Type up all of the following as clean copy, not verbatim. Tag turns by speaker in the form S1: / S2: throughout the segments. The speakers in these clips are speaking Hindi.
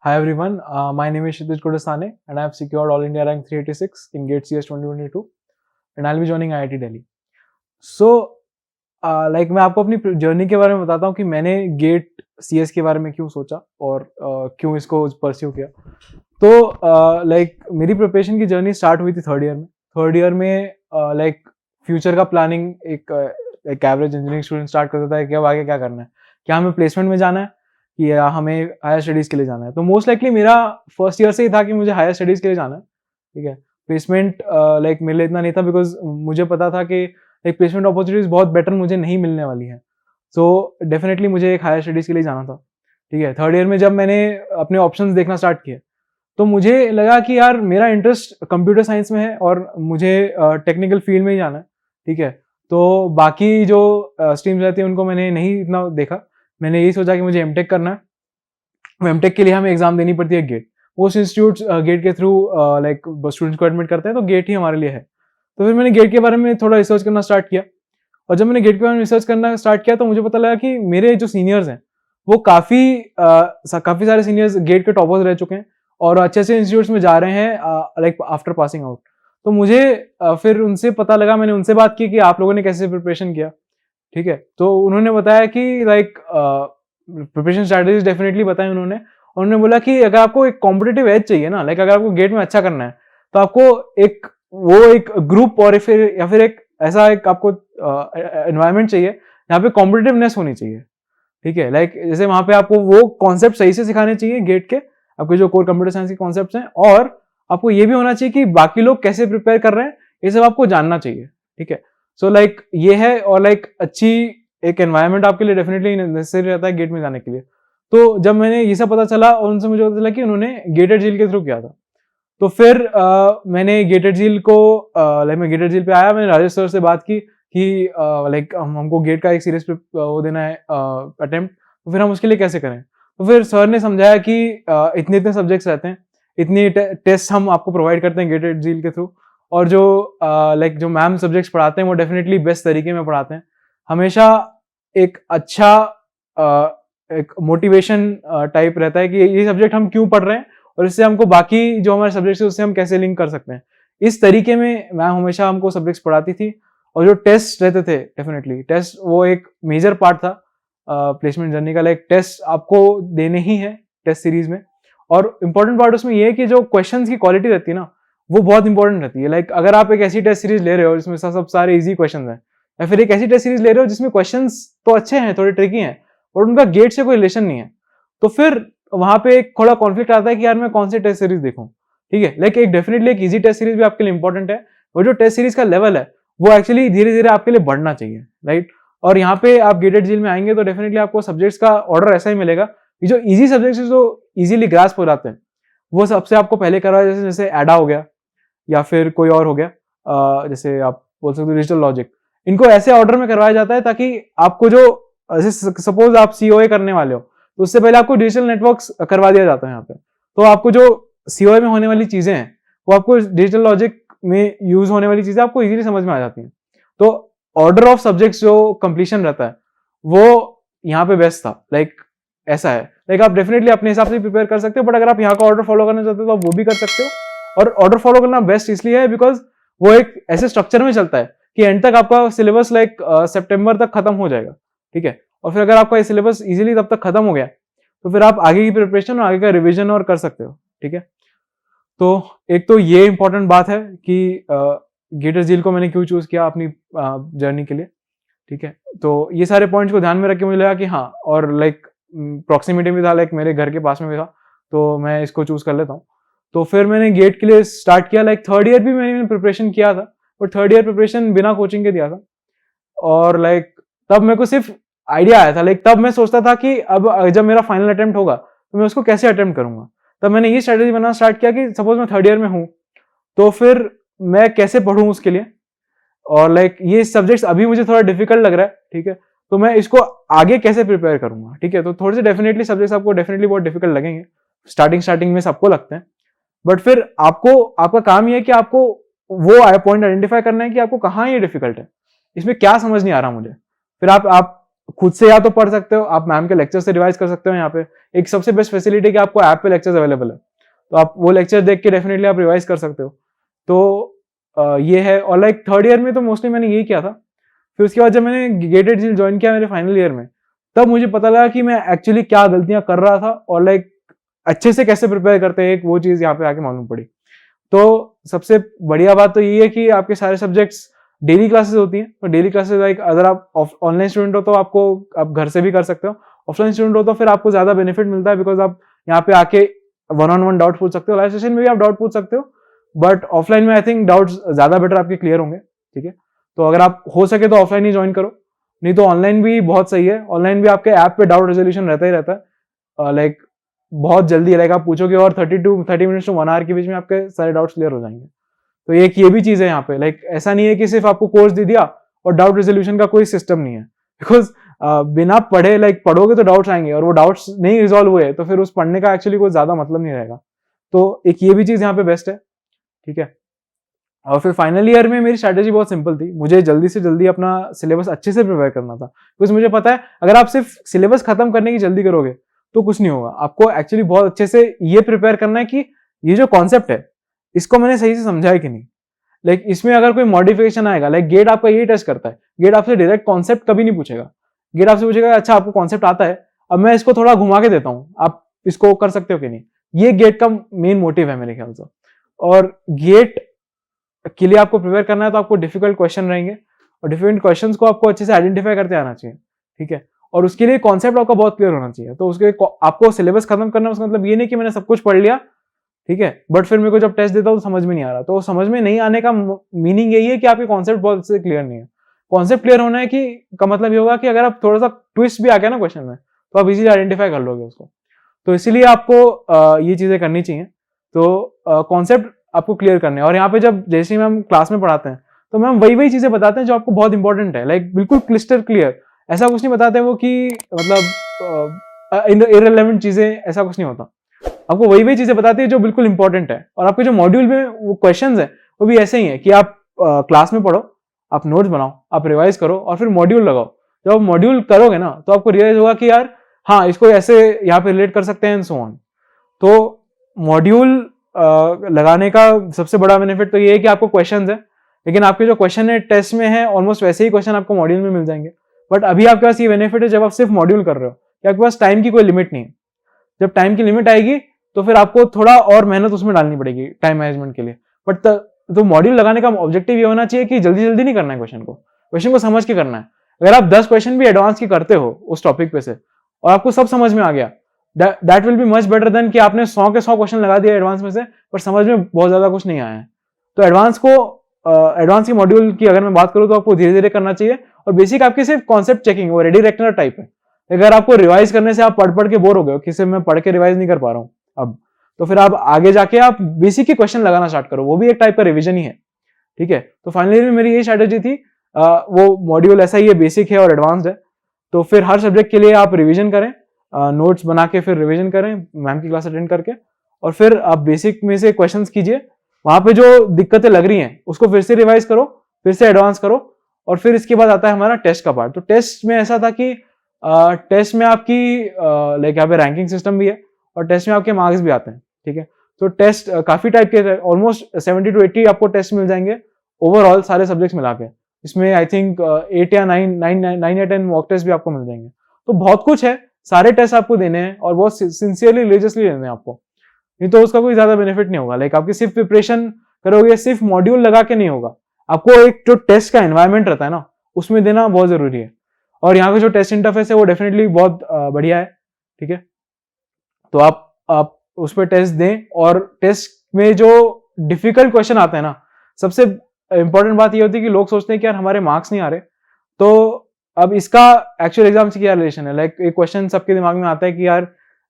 S1: Hi everyone, my name is Kshitij Kudasane and I have secured All India Rank 386 in GATE CS 2022 and I'll be joining IIT Delhi. So, मैं आपको अपनी जर्नी के बारे में बताता हूँ कि मैंने गेट CS के बारे में क्यों सोचा और क्यों इसको परस्यू किया। तो मेरी प्रिपरेशन की जर्नी स्टार्ट हुई थी थर्ड ईयर में फ्यूचर का प्लानिंग एक एवरेज इंजीनियरिंग स्टूडेंट स्टार्ट करता है कि अब आगे क्या करना है, क्या हमें प्लेसमेंट में जाना है कि हमें हायर स्टडीज़ के लिए जाना है। तो मोस्ट लाइकली मेरा फर्स्ट ईयर से ही था कि मुझे हायर स्टडीज़ के लिए जाना है, ठीक है। प्लेसमेंट मेरे लिए इतना नहीं था बिकॉज मुझे पता था कि प्लेसमेंट अपॉर्चुनिटीज़ बहुत बेटर मुझे नहीं मिलने वाली हैं। सो डेफिनेटली मुझे एक हायर स्टडीज़ के लिए जाना था, ठीक है। थर्ड ईयर में जब मैंने अपने ऑप्शंस देखना स्टार्ट किए तो मुझे लगा कि यार मेरा इंटरेस्ट कंप्यूटर साइंस में है और मुझे टेक्निकल फील्ड में ही जाना है, ठीक है। तो बाकी जो स्ट्रीम्स रहती हैं उनको मैंने नहीं इतना देखा। मैंने यही सोचा कि मुझे एमटेक करना है। एमटेक के लिए हमें एग्जाम देनी पड़ती है गेट। मोस्ट इंस्टीट्यूट्स गेट के थ्रू स्टूडेंट्स को एडमिट करते हैं, तो गेट ही हमारे लिए है। तो फिर मैंने गेट के बारे में थोड़ा रिसर्च करना स्टार्ट किया और जब मैंने गेट के बारे में रिसर्च करना स्टार्ट किया तो मुझे पता लगा कि मेरे जो सीनियर्स हैं वो काफ़ी सारे सीनियर्स गेट के टॉपर्स रह चुके हैं और अच्छे अच्छे इंस्टीट्यूट्स में जा रहे हैं आफ्टर पासिंग आउट। तो मुझे फिर उनसे पता लगा, मैंने उनसे बात की कि आप लोगों ने कैसे प्रिपरेशन किया, ठीक है। तो उन्होंने बताया कि प्रिपरेशन स्ट्रैटेजीज डेफिनेटली बताई उन्होंने। और उन्होंने बोला कि अगर आपको एक कॉम्पिटिटिव एज चाहिए ना, अगर आपको गेट में अच्छा करना है तो आपको एक ग्रुप और फिर एक ऐसा एक आपको एनवायरनमेंट चाहिए जहाँ पे कॉम्पिटिटिवनेस होनी चाहिए, ठीक है। जैसे वहां पे आपको वो कॉन्सेप्ट सही से सिखाने चाहिए गेट के, आपके जो कोर कंप्यूटर साइंस के कॉन्सेप्ट्स हैं, और आपको ये भी होना चाहिए कि बाकी लोग कैसे प्रिपेयर कर रहे हैं ये सब आपको जानना चाहिए, ठीक है। सो ये है और अच्छी एक एनवायरनमेंट आपके लिए डेफिनेटली नेसेसरी रहता है गेट में जाने के लिए। तो जब मैंने ये सब पता चला और उनसे मुझे पता चला कि उन्होंने गेटेड झील के थ्रू किया था, तो फिर मैंने गेटेड झील को मैं गेटेड झील पे आया, मैंने राजेश सर से बात की कि हमको गेट का एक सीरियस वो देना है अटेम्प्ट, तो फिर हम उसके लिए कैसे करें। तो फिर सर ने समझाया कि इतने इतने सब्जेक्ट्स रहते हैं, इतनी टेस्ट हम आपको प्रोवाइड करते हैं गेटेड झील के थ्रू, और जो जो मैम सब्जेक्ट्स पढ़ाते हैं वो डेफिनेटली बेस्ट तरीके में पढ़ाते हैं। हमेशा एक अच्छा एक मोटिवेशन टाइप रहता है कि ये सब्जेक्ट हम क्यों पढ़ रहे हैं और इससे हमको बाकी जो हमारे सब्जेक्ट्स है उससे हम कैसे लिंक कर सकते हैं। इस तरीके में मैम हमेशा हमको सब्जेक्ट्स पढ़ाती थी। और जो टेस्ट रहते थे, डेफिनेटली टेस्ट वो एक मेजर पार्ट था प्लेसमेंट जर्नी का। टेस्ट आपको देने ही है टेस्ट सीरीज में, और इम्पोर्टेंट पार्ट उसमें ये है कि जो क्वेश्चंस की क्वालिटी रहती है ना वो बहुत इंपॉर्टेंट रहती है। अगर आप एक ऐसी टेस्ट सीरीज ले रहे हो जिसमें सब सारे इजी क्वेश्चन हैं, या फिर एक ऐसी टेस्ट सीरीज ले रहे हो जिसमें क्वेश्चंस तो अच्छे हैं, थोड़े ट्रिकी हैं, और उनका गेट से कोई रिलेशन नहीं है, तो फिर वहां पे एक थोड़ा कॉन्फ्लिक्ट आता है कि यार मैं कौन सी टेस्ट सीरीज देखूं, ठीक है। एक डेफिनेटली एक इजी टेस्ट सीरीज भी आपके लिए इंपॉर्टेंट है, और जो टेस्ट सीरीज का लेवल है वो एक्चुअली धीरे धीरे आपके लिए बढ़ना चाहिए, राइट। और यहाँ पे आप गेटेड झील में आएंगे तो डेफिनेटली आपको सब्जेक्ट्स का ऑर्डर ऐसा ही मिलेगा कि जो इजी सब्जेक्ट्स जो इजीली ग्रास्प हो जाते हैं वो सबसे आपको पहले करवाया, जैसे एडा हो गया या फिर कोई और हो गया, जैसे आप बोल सकते हो डिजिटल लॉजिक। इनको ऐसे ऑर्डर में करवाया जाता है ताकि आपको जो सपोज आप सीओए करने वाले हो तो उससे पहले आपको डिजिटल नेटवर्क्स करवा दिया जाता है यहाँ पे। तो आपको जो सीओए में होने वाली चीजें हैं वो आपको डिजिटल लॉजिक में यूज होने वाली चीजें आपको इजीली समझ में आ जाती हैं। तो ऑर्डर ऑफ सब्जेक्ट्स जो कंप्लीशन रहता है वो यहाँ पे बेस्ट था। ऐसा है, आप डेफिनेटली अपने हिसाब से प्रिपेयर कर सकते हो, बट अगर आप यहाँ का ऑर्डर फॉलो करना चाहते हो तो आप वो भी कर सकते हो। और ऑर्डर फॉलो करना बेस्ट इसलिए है बिकॉज वो एक ऐसे स्ट्रक्चर में चलता है कि एंड तक आपका सिलेबस सितंबर तक खत्म हो जाएगा, ठीक है। और फिर अगर आपका सिलेबस इजीली तब तक खत्म हो गया तो फिर आप आगे की प्रिपरेशन और आगे का रिवीजन और कर सकते हो, ठीक है। तो एक तो ये इंपॉर्टेंट बात है कि गेटेड झील को मैंने क्यों चूज किया अपनी जर्नी के लिए, ठीक है। तो ये सारे पॉइंट्स को ध्यान में रख के मुझे लगा कि हाँ, और प्रॉक्सिमिटी में था, मेरे घर के पास में भी था, तो मैं इसको चूज कर लेता हूँ। तो फिर मैंने गेट के लिए स्टार्ट किया। थर्ड ईयर भी मैंने प्रिपरेशन किया था, बट थर्ड ईयर प्रिपरेशन बिना कोचिंग के दिया था। और तब मेरे को सिर्फ आइडिया आया था। तब मैं सोचता था कि अब जब मेरा फाइनल अटेम्प्ट होगा तो मैं उसको कैसे अटेम्प्ट करूंगा। तब मैंने ये स्ट्रेटेजी बनाना स्टार्ट किया कि सपोज मैं थर्ड ईयर में हूँ तो फिर मैं कैसे पढ़ूं उसके लिए, और ये सब्जेक्ट्स अभी मुझे थोड़ा डिफिकल्ट लग रहा है, ठीक है, तो मैं इसको आगे कैसे प्रिपेयर करूंगा, ठीक है। तो थोड़े से डेफिनेटली सब्जेक्ट्स आपको डेफिनेटली बहुत डिफिकल्ट लगेंगे, स्टार्टिंग में सबको लगते हैं, बट फिर आपका काम ये है कि आपको वो पॉइंट आइडेंटिफाई करना है कि आपको कहाँ ये डिफिकल्ट है, इसमें क्या समझ नहीं आ रहा मुझे। फिर आप खुद से या तो पढ़ सकते हो, आप मैम के लेक्चर से रिवाइज कर सकते हो। यहाँ पे एक सबसे बेस्ट फैसिलिटी कि आपको ऐप पे लेक्चर्स अवेलेबल है, तो आप वो लेक्चर देख के डेफिनेटली आप रिवाइज कर सकते हो। तो ये है। और लाइक थर्ड ईयर में तो मोस्टली मैंने यही किया था। फिर उसके बाद जब मैंने गेटेड जील ज्वाइन किया मेरे फाइनल ईयर में, तब मुझे पता लगा कि मैं एक्चुअली क्या गलतियां कर रहा था और लाइक अच्छे से कैसे प्रिपेयर करते हैं, एक वो चीज यहाँ पे आके मालूम पड़ी। तो सबसे बढ़िया बात तो ये है कि आपके सारे सब्जेक्ट्स डेली क्लासेस होती हैं। तो डेली क्लासेस लाइक अगर आप ऑनलाइन स्टूडेंट हो तो आपको आप घर से भी कर सकते हो, ऑफलाइन स्टूडेंट हो तो फिर आपको ज्यादा बेनिफिट मिलता है, बिकॉज आप यहाँ पे आके वन ऑन वन डाउट पूछ सकते हो। लाइव सेशन में भी आप डाउट पूछ सकते हो, बट ऑफलाइन में आई थिंक डाउट्स ज्यादा बेटर आपके क्लियर होंगे। ठीक है, तो अगर आप हो सके तो ऑफलाइन ही ज्वाइन करो, नहीं तो ऑनलाइन भी बहुत सही है। ऑनलाइन भी आपके ऐप पे डाउट रेजोल्यूशन रहता ही रहता है, लाइक बहुत जल्दी, लाइक आप पूछोगे और 30 मिनट्स टू 1 आवर के बीच में आपके सारे डाउट्स क्लियर हो जाएंगे। तो एक ये भी चीज है यहाँ पे, लाइक ऐसा नहीं है कि सिर्फ आपको कोर्स दे दिया और डाउट रेजोल्यूशन का कोई सिस्टम नहीं है, बिकॉज बिना पढ़े लाइक पढ़ोगे तो डाउट्स आएंगे और वो डाउट्स नहीं रिजॉल्व हुए तो फिर उस पढ़ने का एक्चुअली कोई ज्यादा मतलब नहीं रहेगा। तो एक ये भी चीज यहाँ पे बेस्ट है। ठीक है, और फिर फाइनल ईयर में मेरी स्ट्रैटेजी बहुत सिंपल थी, मुझे जल्दी से जल्दी अपना सिलेबस अच्छे से प्रिपेयर करना था, बिकॉज मुझे पता है अगर आप सिर्फ सिलेबस खत्म करने की जल्दी करोगे तो कुछ नहीं होगा। आपको एक्चुअली बहुत अच्छे से ये प्रिपेयर करना है कि ये जो कॉन्सेप्ट है इसको मैंने सही से समझा है कि नहीं। लाइक इसमें अगर कोई मॉडिफिकेशन आएगा, लाइक गेट आपका यही टेस्ट करता है, गेट आपसे डायरेक्ट कॉन्सेप्ट कभी नहीं पूछेगा। गेट आपसे पूछेगा अच्छा आपको कॉन्सेप्ट आता है, अब मैं इसको थोड़ा घुमा के देता हूं, आप इसको कर सकते हो कि नहीं। ये गेट का मेन मोटिव है मेरे ख्याल से। और गेट के लिए आपको प्रिपेयर करना है तो आपको डिफिकल्ट क्वेश्चन रहेंगे और डिफिकल्ट क्वेश्चंस को आपको अच्छे से आइडेंटिफाई करते आना चाहिए। ठीक है, और उसके लिए कॉन्सेप्ट आपका बहुत क्लियर होना चाहिए। तो उसके आपको सिलेबस खत्म करना, उसका मतलब ये नहीं कि मैंने सब कुछ पढ़ लिया, ठीक है, बट फिर मेरे को जब टेस्ट देता हूँ तो समझ में नहीं आ रहा। तो समझ में नहीं आने का मीनिंग यही है कि आपके कॉन्सेप्ट बहुत से क्लियर नहीं है। कॉन्सेप्ट क्लियर होना है कि का मतलब ये होगा कि अगर आप थोड़ा सा ट्विस्ट भी आ गया ना क्वेश्चन में तो आप इजीली आइडेंटिफाई कर लोगे उसको। तो इसीलिए आपको ये चीजें करनी चाहिए। तो कॉन्सेप्ट आपको क्लियर करने हैं। और यहाँ पे जब जैसे ही मैम क्लास में पढ़ाते हैं तो मैम वही वही चीजें बताते हैं जो आपको बहुत इंपॉर्टेंट है, लाइक बिल्कुल क्लिस्टर क्लियर। ऐसा कुछ नहीं बताते वो कि मतलब इररिलेवेंट चीजें, ऐसा कुछ नहीं होता। आपको वही वही चीजें बताती है जो बिल्कुल इंपॉर्टेंट है। और आपके जो मॉड्यूल में वो क्वेश्चंस है वो भी ऐसे ही है कि आप क्लास में पढ़ो, आप नोट्स बनाओ, आप रिवाइज करो और फिर मॉड्यूल लगाओ। जब आप मॉड्यूल करोगे ना तो आपको रियलाइज होगा कि यार हाँ इसको ऐसे यहाँ पे रिलेट कर सकते हैं एंड सो ऑन। तो मॉड्यूल लगाने का सबसे बड़ा बेनिफिट तो ये है कि आपको क्वेश्चन है, लेकिन आपके जो क्वेश्चन है टेस्ट में है ऑलमोस्ट वैसे ही क्वेश्चन आपको मॉड्यूल में मिल जाएंगे। बट अभी आपके पास ये बेनिफिट है जब आप सिर्फ मॉड्यूल कर रहे हो कि आपके पास टाइम की कोई लिमिट नहीं है। जब टाइम की लिमिट आएगी तो फिर आपको थोड़ा और मेहनत उसमें डालनी पड़ेगी टाइम मैनेजमेंट के लिए। बट तो मॉड्यूल लगाने का ऑब्जेक्टिव ये होना चाहिए कि जल्दी जल्दी नहीं करना है क्वेश्चन को समझ के करना है। अगर आप 10 क्वेश्चन भी एडवांस की करते हो उस टॉपिक पे से और आपको सब समझ में आ गया, that will be much better than कि आपने 100 के 100 क्वेश्चन लगा दिया एडवांस में से पर समझ में बहुत ज्यादा कुछ नहीं आया है। तो एडवांस की मॉड्यूल की अगर मैं बात करूं तो आपको धीरे धीरे करना चाहिए। और बेसिक आपकी सिर्फ कॉन्सेप्ट चेकिंग वो रेडी रेक्टर टाइप है। अगर आपको रिवाइज करने से आप पढ़ के बोर हो गए कि सिर्फ मैं पढ़ के रिवाइज नहीं कर पा रहा हूँ अब, तो फिर आप आगे जाके आप बेसिक के क्वेश्चन लगाना स्टार्ट करो, वो भी एक टाइप का रिविजन ही है। ठीक है, तो फाइनली में मेरी यही स्ट्रेटेजी थी। वो मॉड्यूल ऐसा ही है, बेसिक है और एडवांस्ड है। तो फिर हर सब्जेक्ट के लिए आप रिविजन करें, नोट्स बना के फिर रिवीजन करें मैम की क्लास अटेंड करके, और फिर आप बेसिक में से क्वेश्चंस कीजिए। वहां पे जो दिक्कतें लग रही हैं उसको फिर से रिवाइज करो, फिर से एडवांस करो, और फिर इसके बाद आता है हमारा टेस्ट का पार्ट। तो टेस्ट में ऐसा था कि टेस्ट में आपकी लाइक यहाँ पे रैंकिंग सिस्टम भी है और टेस्ट में आपके मार्क्स भी आते हैं। ठीक है, तो टेस्ट काफी टाइप के, ऑलमोस्ट 70 to 80 आपको टेस्ट मिल जाएंगे ओवरऑल सारे सब्जेक्ट्स मिला के। इसमें आई थिंक 8 या 9 या 10 मॉक टेस्ट भी आपको मिल जाएंगे। तो बहुत कुछ है, सारे टेस्ट आपको देने हैं और बहुत सिंसियरली रिलीजियसली देने हैं आपको, नहीं तो उसका कोई ज्यादा बेनिफिट नहीं होगा। लाइक आपकी सिर्फ प्रिपरेशन करोगे, सिर्फ मॉड्यूल लगा के नहीं होगा, आपको एक जो टेस्ट का एनवायरमेंट रहता है ना उसमें देना बहुत जरूरी है। और यहाँ पे जो टेस्ट इंटरफेस है वो डेफिनेटली बहुत बढ़िया है। ठीक है, तो आप उस पर टेस्ट दें, और टेस्ट में जो डिफिकल्ट क्वेश्चन आते हैं ना, सबसे इंपॉर्टेंट बात ये होती है कि लोग सोचते हैं कि यार हमारे मार्क्स नहीं आ रहे, तो अब इसका एक्चुअल एग्जाम से क्या रिलेशन है। लाइक एक क्वेश्चन सबके दिमाग में आता है कि यार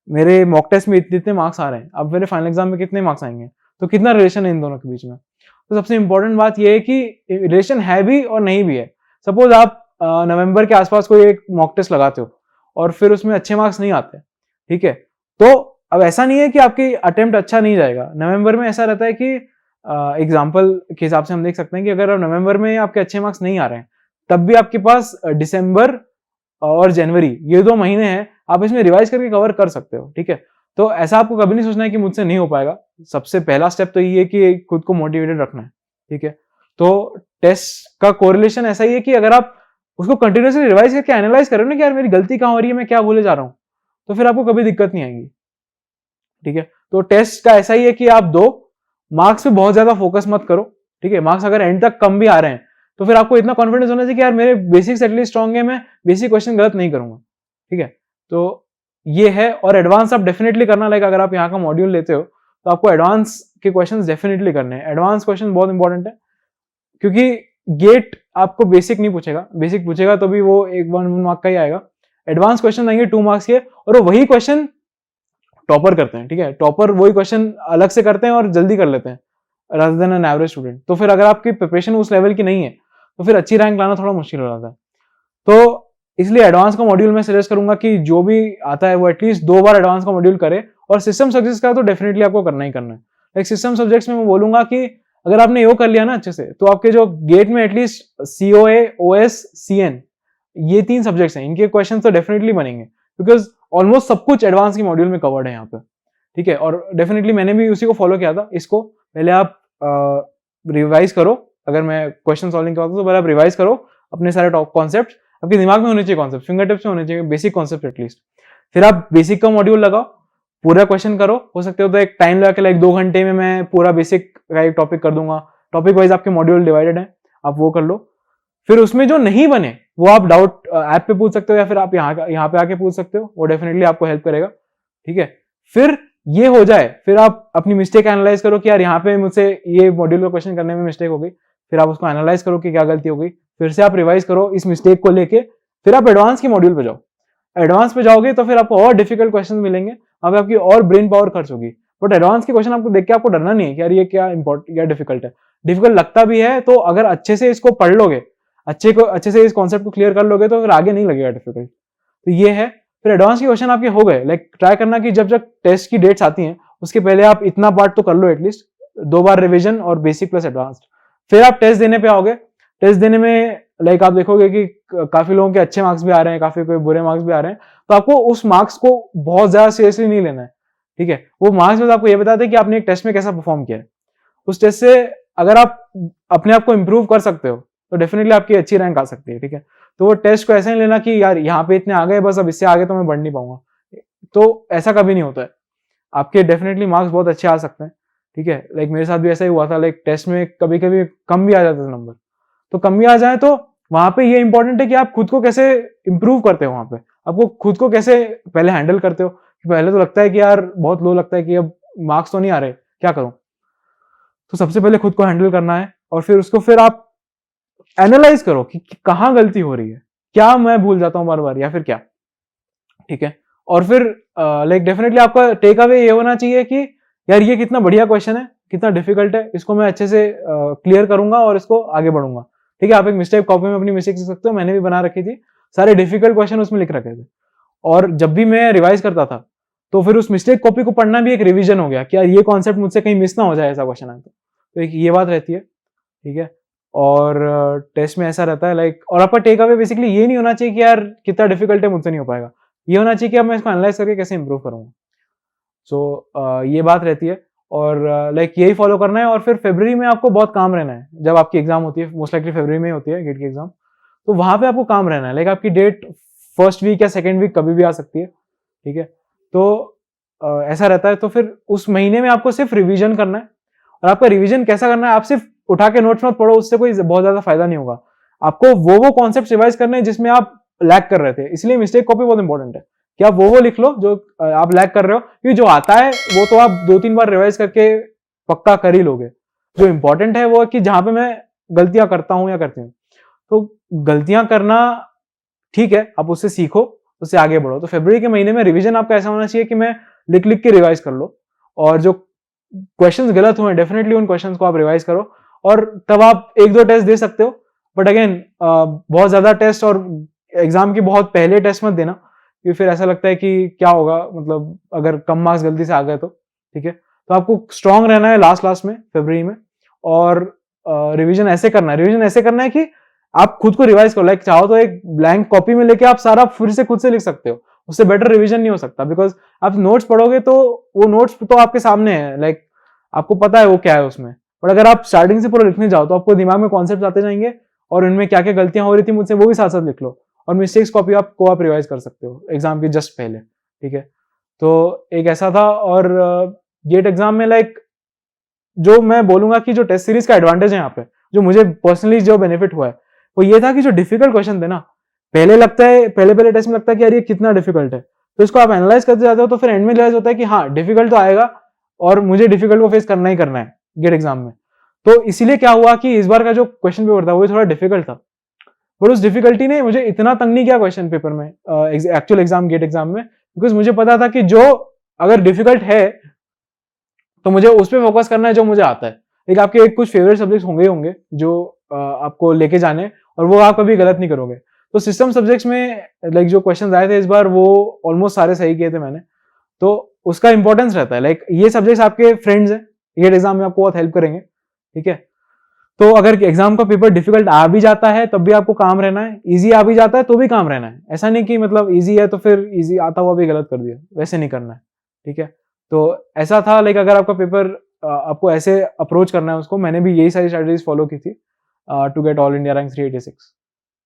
S1: मेरे मॉक टेस्ट में इतने मार्क्स आ रहे हैं, अब मेरे फाइनल एग्जाम में कितने मार्क्स आएंगे, तो कितना रिलेशन है इन दोनों के बीच में। तो सबसे इंपॉर्टेंट बात यह है कि रिलेशन है भी और नहीं भी है। सपोज आप नवंबर के आसपास कोई एक मॉक टेस्ट लगाते हो और फिर उसमें अच्छे मार्क्स नहीं आते, ठीक है, तो अब ऐसा नहीं है कि आपकी अटेम्प्ट अच्छा नहीं जाएगा। नवंबर में ऐसा रहता है कि एग्जाम्पल के हिसाब से हम देख सकते हैं कि अगर नवंबर में आपके अच्छे मार्क्स नहीं आ रहे हैं, तब भी आपके पास दिसंबर और जनवरी, ये 2 महीने हैं, आप इसमें रिवाइज करके कवर कर सकते हो, ठीक है। तो ऐसा आपको कभी नहीं सोचना है कि मुझसे नहीं हो पाएगा। सबसे पहला स्टेप तो ये है कि खुद को मोटिवेटेड रखना है, ठीक है। तो टेस्ट का कोरिलेशन ऐसा ही है कि अगर आप उसको कंटिन्यूअसली रिवाइज करके एनालाइज करो ना कि यार मेरी गलती कहाँ हो रही है, मैं क्या भूले जा रहा हूँ, तो फिर आपको कभी दिक्कत नहीं आएगी, ठीक है। तो टेस्ट का ऐसा ही है कि आप दो, मार्क्स पे बहुत ज्यादा फोकस मत करो, ठीक है। मार्क्स अगर एंड तक कम भी आ रहे हैं तो फिर आपको इतना कॉन्फिडेंस होना चाहिए कि यार मेरे बेसिक्स एटलीस्ट स्ट्रॉन्ग है, मैं बेसिक क्वेश्चन गलत नहीं करूंगा, ठीक है। तो ये है। और एडवांस आप डेफिनेटली करना, लाइक अगर आप यहाँ का मॉड्यूल लेते हो तो आपको एडवांस के क्वेश्चंस डेफिनेटली करने हैं। एडवांस क्वेश्चन बहुत इंपॉर्टेंट है, क्योंकि गेट आपको बेसिक नहीं पूछेगा, बेसिक पूछेगा तो भी वो 1 मार्क का ही आएगा। एडवांस क्वेश्चन आएंगे 2 मार्क्स के, और वो वही क्वेश्चन टॉपर करते हैं, ठीक है। टॉपर वही क्वेश्चन अलग से करते हैं और जल्दी कर लेते हैं rather than an average student. तो फिर अगर आपकी प्रिपरेशन उस लेवल की नहीं है तो फिर अच्छी रैंक लाना थोड़ा मुश्किल हो जाता है। तो इसलिए एडवांस का मॉड्यूल मैं सजेस्ट करूंगा कि जो भी आता है वो एटलीस्ट 2 बार एडवांस का मॉड्यूल करे। और सिस्टम सब्जेक्ट्स का तो डेफिनेटली आपको करना ही करना है। लाइक सिस्टम सब्जेक्ट्स में मैं बोलूंगा कि अगर आपने यो कर लिया ना अच्छे से, तो आपके जो गेट में एटलीस्ट COA, OS, CN, ये 3 सब्जेक्ट्स हैं, इनके क्वेश्चन तो डेफिनेटली बनेंगे, बिकॉज ऑलमोस्ट सब कुछ एडवांस के मॉड्यूल में कवर्ड है यहाँ पे, ठीक है। और डेफिनेटली मैंने भी उसी को फॉलो किया था। इसको पहले आप रिवाइज करो, अगर मैं क्वेश्चन सॉल्विंग करवाता हूँ तो पहले आप रिवाइज करो अपने सारे टॉप कॉन्सेप्ट, आपके दिमाग में होने चाहिए कॉन्सेप्ट, फिंगर टिप्स में होने चाहिए बेसिक कॉन्सेप्ट एटलीस्ट। फिर आप बेसिक का मॉड्यूल लगाओ, पूरा क्वेश्चन करो, हो सकते हो तो एक टाइम लगा के लाइक 2 घंटे में मैं पूरा बेसिक का एक टॉपिक कर दूंगा। टॉपिक वाइज आपके मॉड्यूल डिवाइडेड है, आप वो कर लो। फिर उसमें जो नहीं बने वो आप डाउट ऐप पे पूछ सकते हो, या फिर आप यहाँ पे आके पूछ सकते हो, वो डेफिनेटली आपको हेल्प करेगा, ठीक है। फिर ये हो जाए, फिर आप अपनी मिस्टेक एनालाइज करो कि यार यहाँ पे मुझसे ये मॉड्यूल का क्वेश्चन करने में मिस्टेक हो गई। फिर आप उसको एनालाइज करो कि क्या गलती हो गई, फिर से आप रिवाइज करो इस मिस्टेक को लेके, फिर आप एडवांस के मॉड्यूल पे जाओ। एडवांस पे जाओगे तो फिर आपको और डिफिकल्ट क्वेश्चन मिलेंगे, अब आपकी और ब्रेन पावर खर्च होगी। बट एडवांस के क्वेश्चन आपको देख के आपको डरना नहीं है कि यार ये क्या इंपॉर्टेंट, क्या डिफिकल्ट है। डिफिकल्ट लगता भी है तो अगर अच्छे से इसको पढ़ लोगे, अच्छे से इस कॉन्सेप्ट को क्लियर कर लोगे तो फिर आगे नहीं लगेगा डिफिकल्ट। तो ये है। फिर एडवांस के क्वेश्चन आपके हो गए, लाइक ट्राई करना कि जब टेस्ट की डेट्स आती हैं उसके पहले आप इतना पार्ट तो कर लो एटलीस्ट, 2 बार रिविजन और बेसिक प्लस एडवांस्ड। फिर आप टेस्ट देने पे आओगे। टेस्ट देने में लाइक आप देखोगे कि काफी लोगों के अच्छे मार्क्स भी आ रहे हैं, काफी कोई बुरे मार्क्स भी आ रहे हैं, तो आपको उस मार्क्स को बहुत ज्यादा सीरियसली नहीं लेना है, ठीक है। वो मार्क्स में आपको ये बताते हैं कि आपने एक टेस्ट में कैसा परफॉर्म किया है। उस टेस्ट से अगर आप अपने आप को इंप्रूव कर सकते हो तो डेफिनेटली आपकी अच्छी रैंक आ सकती है, ठीक है। तो वो टेस्ट को ऐसा नहीं लेना कि यार यहाँ पे इतने आ गए, बस अब इससे आगे तो मैं बढ़ नहीं पाऊंगा, तो ऐसा कभी नहीं होता है। आपके डेफिनेटली मार्क्स बहुत अच्छे आ सकते हैं, ठीक है। लाइक मेरे साथ भी ऐसा ही हुआ था, लाइक टेस्ट में कभी कभी कम भी आ जाते थे नंबर। तो कम भी आ जाए तो वहां पे ये इंपॉर्टेंट है कि आप खुद को कैसे इंप्रूव करते हो, वहां पे आपको खुद को कैसे पहले हैंडल करते हो। पहले तो लगता है कि यार बहुत लो लगता है कि अब मार्क्स तो नहीं आ रहे, क्या करूं। तो सबसे पहले खुद को हैंडल करना है, और फिर उसको फिर आप एनालाइज करो कि कहाँ गलती हो रही है, क्या मैं भूल जाता हूँ बार बार या फिर क्या, ठीक है। और फिर लाइक डेफिनेटली आपका टेक अवे ये होना चाहिए कि यार ये कितना बढ़िया क्वेश्चन है, कितना डिफिकल्ट है, इसको मैं अच्छे से क्लियर करूंगा और इसको आगे बढ़ूंगा, ठीक है। आप एक मिस्टेक कॉपी में अपनी मिस्टेक लिख सकते हो, मैंने भी बना रखी थी, सारे डिफिकल्ट क्वेश्चन उसमें लिख रखे थे। और जब भी मैं रिवाइज करता था तो फिर उस मिस्टेक कॉपी को पढ़ना भी एक रिवीजन हो गया कि यार ये कॉन्सेप्ट मुझसे कहीं मिस ना हो जाए, ऐसा क्वेश्चन है तो एक ये बात रहती है, ठीक है। और टेस्ट में ऐसा रहता है लाइक, और आपका टेक अवे बेसिकली ये नहीं होना चाहिए कि यार कितना डिफिकल्ट है मुझसे नहीं हो पाएगा, ये होना चाहिए कि अब मैं इसको एनालाइज करके कैसे इंप्रूव करूंगा। सो ये बात रहती है। और लाइक यही फॉलो करना है। और फिर फरवरी में आपको बहुत काम रहना है, जब आपकी एग्जाम होती है, मोस्ट लाइकली फरवरी में होती है गेट की एग्जाम, तो वहां पे आपको काम रहना है। लाइक आपकी डेट फर्स्ट वीक या सेकेंड वीक कभी भी आ सकती है, ठीक है। तो ऐसा रहता है। तो फिर उस महीने में आपको सिर्फ रिवीजन करना है। और आपका रिवीजन कैसा करना है, आप सिर्फ उठा के नोट्स मत पढ़ो, उससे कोई बहुत ज्यादा फायदा नहीं होगा। आपको वो कॉन्सेप्ट रिवाइज करने हैं जिसमें आप लैग कर रहे थे, इसलिए मिस्टेक कॉपी बहुत इंपॉर्टेंट है कि आप वो लिख लो जो आप लैग कर रहे हो, क्योंकि जो आता है वो तो आप 2-3 बार रिवाइज करके पक्का कर ही लोगे। जो इंपॉर्टेंट है वो है कि जहां पे मैं गलतियां करता हूं या करती हूँ, तो गलतियां करना ठीक है, आप उससे सीखो, उससे आगे बढ़ो। तो फरवरी के महीने में रिवीजन आपका ऐसा होना चाहिए कि मैं लिख लिख के रिवाइज कर लो, और जो क्वेश्चंस गलत हुए डेफिनेटली उन क्वेश्चंस को आप रिवाइज करो, और तब आप 1-2 टेस्ट दे सकते हो। बट अगेन बहुत ज्यादा टेस्ट और एग्जाम के बहुत पहले टेस्ट मत देना, क्योंकि फिर ऐसा लगता है कि क्या होगा, मतलब अगर कम मार्क्स गलती से आ गए तो, ठीक है। तो आपको स्ट्रांग रहना है लास्ट में फरवरी में, और रिवीजन ऐसे करना है कि आप खुद को रिवाइज करो, लाइक चाहो तो एक ब्लैंक कॉपी में लेके आप सारा फिर से खुद से लिख सकते हो, उससे बेटर रिवीजन नहीं हो सकता, बिकॉज आप नोट्स पढ़ोगे तो वो नोट्स तो आपके सामने है, लाइक आपको पता है वो क्या है उसमें, बट अगर आप स्टार्टिंग से पूरा लिखने जाओ तो आपको दिमाग में कॉन्सेप्ट आते जाएंगे और उनमें क्या क्या गलतियां हो रही थी मुझसे वो भी साथ साथ लिख लो, और मिस्टेक्स कॉपी आप रिवाइज कर सकते हो एग्जाम के जस्ट पहले, ठीक है। तो एक ऐसा था। और गेट एग्जाम में लाइक जो मैं बोलूंगा कि जो टेस्ट सीरीज का एडवांटेज है यहाँ पे, जो मुझे पर्सनली जो बेनिफिट हुआ है वो ये था कि जो डिफिकल्ट क्वेश्चन थे ना, पहले लगता है, पहले टेस्ट में लगता है कि यार ये कितना डिफिकल्ट है, तो इसको आप एनालाइज करते जाते हो तो फिर एंड में रियलाइज होता है कि हाँ डिफिकल्ट तो आएगा और मुझे डिफिकल्ट को फेस करना ही करना है गेट एग्जाम में। तो इसीलिए क्या हुआ कि इस बार का जो क्वेश्चन पेपर था वो थोड़ा डिफिकल्ट था, बट उस डिफिकल्टी ने मुझे इतना तंग नहीं किया क्वेश्चन पेपर में, एक्चुअल एग्जाम गेट एग्जाम में, बिकॉज मुझे पता था कि जो अगर डिफिकल्ट है तो मुझे उस पर फोकस करना है जो मुझे आता है। एक आपके एक कुछ फेवरेट सब्जेक्ट होंगे जो आपको लेके जाने, और वो आप कभी गलत नहीं करोगे। तो सिस्टम सब्जेक्ट्स में लाइक जो क्वेश्चन आए थे इस बार वो ऑलमोस्ट सारे सही किए थे मैंने, तो उसका इंपॉर्टेंस रहता है, लाइक ये सब्जेक्ट्स आपके फ्रेंड्स हैं, गेट एग्जाम में आपको बहुत हेल्प करेंगे, ठीक है। तो अगर एग्जाम का पेपर डिफिकल्ट आ भी जाता है तब भी आपको काम रहना है, इजी आ भी जाता है तो भी काम रहना है, ऐसा नहीं कि मतलब इजी है तो फिर इजी आता हुआ भी गलत कर दिया, वैसे नहीं करना है, ठीक है। तो ऐसा था, लाइक अगर आपका पेपर आपको ऐसे अप्रोच करना है उसको, मैंने भी यही सारी स्ट्रेटजीज फॉलो की थी to get All India rank 386।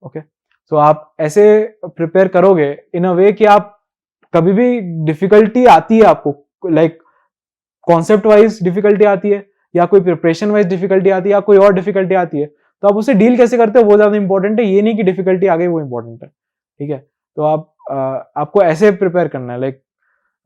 S1: Okay, तो आप ऐसे प्रिपेयर करोगे इन अ वे कि आप कभी भी डिफिकल्टी आती है आपको, लाइक कॉन्सेप्ट वाइज डिफिकल्टी आती है या कोई प्रिपरेशन वाइज डिफिकल्टी आती है या कोई और डिफिकल्टी आती है, तो आप उससे डील कैसे करते हो वो ज्यादा इंपॉर्टेंट है, ये नहीं कि डिफिकल्टी आ गई वो इंपॉर्टेंट है, ठीक है। तो आपको ऐसे प्रिपेयर करना है, लाइक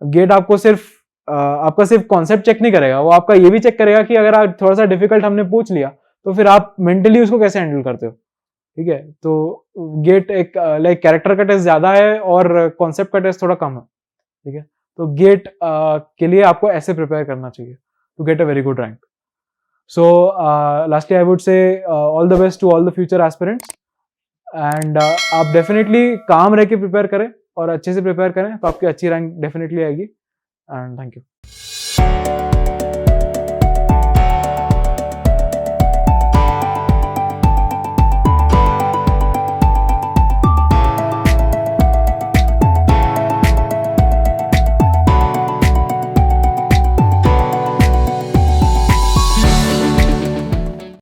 S1: गेट आपको सिर्फ आपका सिर्फ कॉन्सेप्ट चेक नहीं करेगा, वो आपका ये भी चेक करेगा कि अगर आप थोड़ा सा डिफिकल्ट हमने पूछ लिया तो फिर आप मेंटली उसको कैसे हैंडल करते हो, ठीक है। तो गेट एक लाइक कैरेक्टर का टेस्ट ज्यादा है और कॉन्सेप्ट का टेस्ट थोड़ा कम है, ठीक है। तो गेट के लिए आपको ऐसे प्रिपेयर करना चाहिए to get a very good rank. So lastly I would say all the best to all the future aspirants, and आप डेफिनेटली काम रह के प्रिपेयर करें और अच्छे से प्रिपेयर करें तो आपकी अच्छी रैंक डेफिनेटली आएगी, एंड थैंक यू।